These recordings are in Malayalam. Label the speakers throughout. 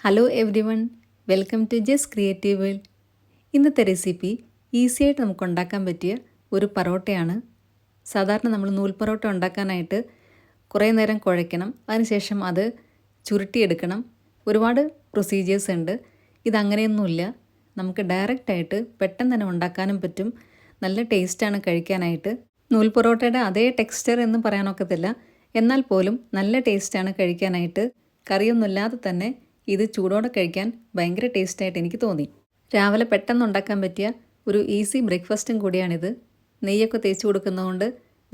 Speaker 1: Hello everyone, welcome to just creative world. ഇന്നത്തെ റെസിപ്പി ഈസിയായിട്ട് നമുക്ക് ഉണ്ടാക്കാൻ പറ്റിയ ഒരു പൊറോട്ടയാണ്. സാധാരണ നമ്മൾ നൂൽ പൊറോട്ട ഉണ്ടാക്കാനായിട്ട് കുറേ നേരം കുഴയ്ക്കണം, അതിനുശേഷം അത് ചുരുട്ടിയെടുക്കണം. ഒരുപാട് പ്രൊസീജിയേഴ്സ് ഉണ്ട്. ഇതങ്ങനെയൊന്നുമില്ല. നമുക്ക് ഡയറക്റ്റായിട്ട് പെട്ടെന്ന് തന്നെ ഉണ്ടാക്കാനും പറ്റും. നല്ല ടേസ്റ്റാണ് കഴിക്കാനായിട്ട്. നൂൽ പൊറോട്ടയുടെ അതേ ടെക്സ്ചർ എന്ന് പറയാനൊക്കത്തില്ല, എന്നാൽ പോലും നല്ല ടേസ്റ്റാണ് കഴിക്കാനായിട്ട്. കറിയൊന്നുമില്ലാതെ തന്നെ ഇത് ചൂടോടെ കഴിക്കാൻ ഭയങ്കര ടേസ്റ്റായിട്ട് എനിക്ക് തോന്നി. രാവിലെ പെട്ടെന്ന് ഉണ്ടാക്കാൻ പറ്റിയ ഒരു ഈസി ബ്രേക്ക്ഫാസ്റ്റും കൂടിയാണിത്. നെയ്യൊക്കെ തേച്ച് കൊടുക്കുന്നതുകൊണ്ട്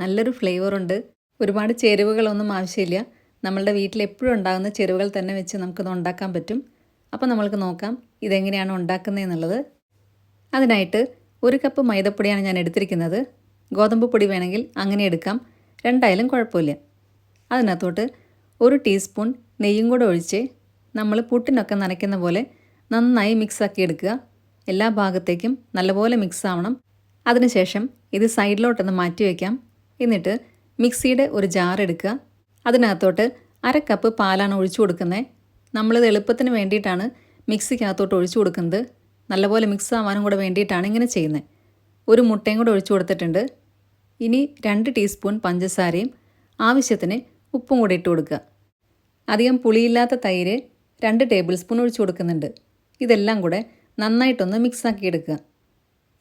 Speaker 1: നല്ലൊരു ഫ്ലേവറുണ്ട്. ഒരുപാട് ചേരുവകളൊന്നും ആവശ്യമില്ല. നമ്മളുടെ വീട്ടിൽ എപ്പോഴും ഉണ്ടാകുന്ന ചേരുവകൾ തന്നെ വെച്ച് നമുക്കിത് ഉണ്ടാക്കാൻ പറ്റും. അപ്പോൾ നമ്മൾക്ക് നോക്കാം ഇതെങ്ങനെയാണ് ഉണ്ടാക്കുന്നതെന്നുള്ളത്. അതിനായിട്ട് 1 കപ്പ് മൈദപ്പൊടിയാണ് ഞാൻ എടുത്തിരിക്കുന്നത്. ഗോതമ്പ് പൊടി വേണമെങ്കിൽ അങ്ങനെ എടുക്കാം, രണ്ടായാലും കുഴപ്പമില്ല. അതിനകത്തോട്ട് 1 ടീസ്പൂൺ നെയ്യും കൂടെ ഒഴിച്ച് നമ്മൾ പുട്ടിനൊക്കെ നനയ്ക്കുന്ന പോലെ നന്നായി മിക്സാക്കി എടുക്കുക. എല്ലാ ഭാഗത്തേക്കും നല്ലപോലെ മിക്സ് ആവണം. അതിനുശേഷം ഇത് സൈഡിലോട്ടൊന്ന് മാറ്റി വയ്ക്കാം. എന്നിട്ട് മിക്സിയുടെ ഒരു ജാർ എടുക്കുക. അതിനകത്തോട്ട് 1/2 കപ്പ് പാലാണ് ഒഴിച്ചു കൊടുക്കുന്നത്. നമ്മളിത് എളുപ്പത്തിന് വേണ്ടിയിട്ടാണ് മിക്സിക്കകത്തോട്ട് ഒഴിച്ചു കൊടുക്കുന്നത്. നല്ലപോലെ മിക്സ് ആവാനും കൂടെ വേണ്ടിയിട്ടാണ് ഇങ്ങനെ ചെയ്യുന്നത്. 1 മുട്ടയും കൂടെ ഒഴിച്ചു കൊടുത്തിട്ടുണ്ട്. ഇനി 2 ടീസ്പൂൺ പഞ്ചസാരയും ആവശ്യത്തിന് ഉപ്പും കൂടെ ഇട്ട് കൊടുക്കുക. അധികം പുളിയില്ലാത്ത തൈര് 2 ടേബിൾ സ്പൂൺ ഒഴിച്ചു കൊടുക്കുന്നുണ്ട്. ഇതെല്ലാം കൂടെ നന്നായിട്ടൊന്ന് മിക്സാക്കി എടുക്കുക.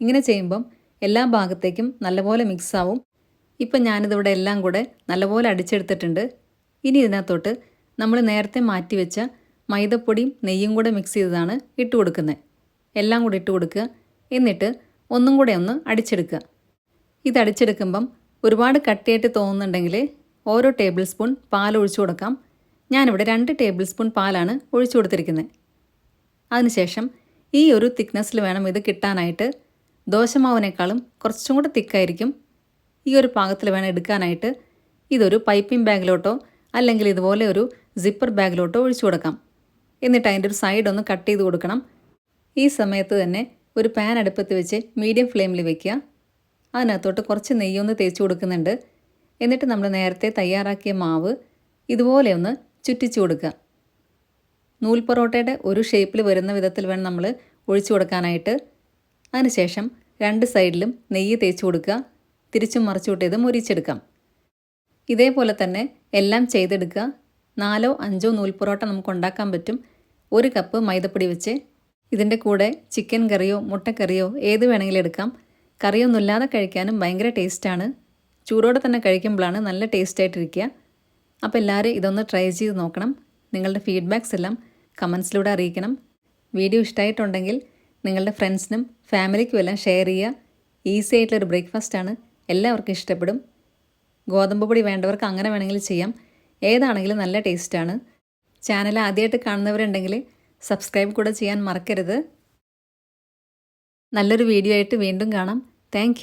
Speaker 1: ഇങ്ങനെ ചെയ്യുമ്പം എല്ലാ ഭാഗത്തേക്കും നല്ലപോലെ മിക്സാവും. ഇപ്പം ഞാനിതിവിടെ എല്ലാം കൂടെ നല്ലപോലെ അടിച്ചെടുത്തിട്ടുണ്ട്. ഇനി ഇതിനകത്തോട്ട് നമ്മൾ നേരത്തെ മാറ്റി വെച്ച മൈദപ്പൊടിയും നെയ്യും കൂടെ മിക്സ് ചെയ്തതാണ് ഇട്ട് കൊടുക്കുന്നത്. എല്ലാം കൂടെ ഇട്ട് കൊടുക്കുക. എന്നിട്ട് ഒന്നും കൂടെ ഒന്ന് അടിച്ചെടുക്കുക. ഇത് അടിച്ചെടുക്കുമ്പം ഒരുപാട് കട്ടിയായിട്ട് തോന്നുന്നുണ്ടെങ്കിൽ ഓരോ ടേബിൾ സ്പൂൺ പാൽ ഒഴിച്ചു കൊടുക്കാം. ഞാനിവിടെ 2 ടേബിൾ സ്പൂൺ പാലാണ് ഒഴിച്ചു കൊടുത്തിരിക്കുന്നത്. അതിനുശേഷം ഈ ഒരു തിക്നെസ്സിൽ വേണം ഇത് കിട്ടാനായിട്ട്. ദോശമാവിനേക്കാളും കുറച്ചും കൂടെ തിക്കായിരിക്കും. ഈ ഒരു പാകത്തിൽ വേണം എടുക്കാനായിട്ട്. ഇതൊരു പൈപ്പിംഗ് ബാഗിലോട്ടോ അല്ലെങ്കിൽ ഇതുപോലെ ഒരു സിപ്പർ ബാഗിലോട്ടോ ഒഴിച്ചു കൊടുക്കാം. എന്നിട്ട് അതിൻ്റെ ഒരു സൈഡ് ഒന്ന് കട്ട് ചെയ്ത് കൊടുക്കണം. ഈ സമയത്ത് തന്നെ ഒരു പാൻ അടുപ്പത്ത് വെച്ച് മീഡിയം ഫ്ലെയിമിൽ വെക്കുക. അതിനകത്തോട്ട് കുറച്ച് നെയ്യൊന്ന് തേച്ച് കൊടുക്കുന്നുണ്ട്. എന്നിട്ട് നമ്മൾ നേരത്തെ തയ്യാറാക്കിയ മാവ് ഇതുപോലെ ഒന്ന് ചുറ്റിച്ചു കൊടുക്കുക. നൂൽ പൊറോട്ടയുടെ ഒരു ഷേപ്പിൽ വരുന്ന വിധത്തിൽ വേണം നമ്മൾ ഒഴിച്ചു കൊടുക്കാനായിട്ട്. അതിനുശേഷം 2 സൈഡിലും നെയ്യ് തേച്ച് കൊടുക്കുക. തിരിച്ചും മറിച്ചുവിട്ട് ഇത് മുരിച്ചെടുക്കാം. ഇതേപോലെ തന്നെ എല്ലാം ചെയ്തെടുക്കുക. 4ഓ 5ഓ നൂൽ പൊറോട്ട നമുക്ക് ഉണ്ടാക്കാൻ പറ്റും 1 കപ്പ് മൈദപ്പൊടി വെച്ച്. ഇതിൻ്റെ കൂടെ ചിക്കൻ കറിയോ മുട്ടക്കറിയോ ഏത് വേണമെങ്കിലും എടുക്കാം. കറിയൊന്നുമില്ലാതെ കഴിക്കാനും ഭയങ്കര ടേസ്റ്റാണ്. ചൂടോടെ തന്നെ കഴിക്കുമ്പോഴാണ് നല്ല ടേസ്റ്റായിട്ടിരിക്കുക. അപ്പോൾ എല്ലാവരും ഇതൊന്ന് ട്രൈ ചെയ്ത് നോക്കണം. നിങ്ങളുടെ ഫീഡ്ബാക്സ് എല്ലാം കമൻസിലൂടെ അറിയിക്കണം. വീഡിയോ ഇഷ്ടമായിട്ടുണ്ടെങ്കിൽ നിങ്ങളുടെ ഫ്രണ്ട്സിനും ഫാമിലിക്കും എല്ലാം ഷെയർ ചെയ്യുക. ഈസി ആയിട്ടുള്ളൊരു ബ്രേക്ക്ഫാസ്റ്റാണ്, എല്ലാവർക്കും ഇഷ്ടപ്പെടും. ഗോതമ്പ് പൊടി വേണ്ടവർക്ക് അങ്ങനെ വേണമെങ്കിൽ ചെയ്യാം. ഏതാണെങ്കിലും നല്ല ടേസ്റ്റാണ്. ചാനൽ ആദ്യമായിട്ട് കാണുന്നവരുണ്ടെങ്കിൽ സബ്സ്ക്രൈബ് കൂടെ ചെയ്യാൻ മറക്കരുത്. നല്ലൊരു വീഡിയോ ആയിട്ട് വീണ്ടും കാണാം. താങ്ക്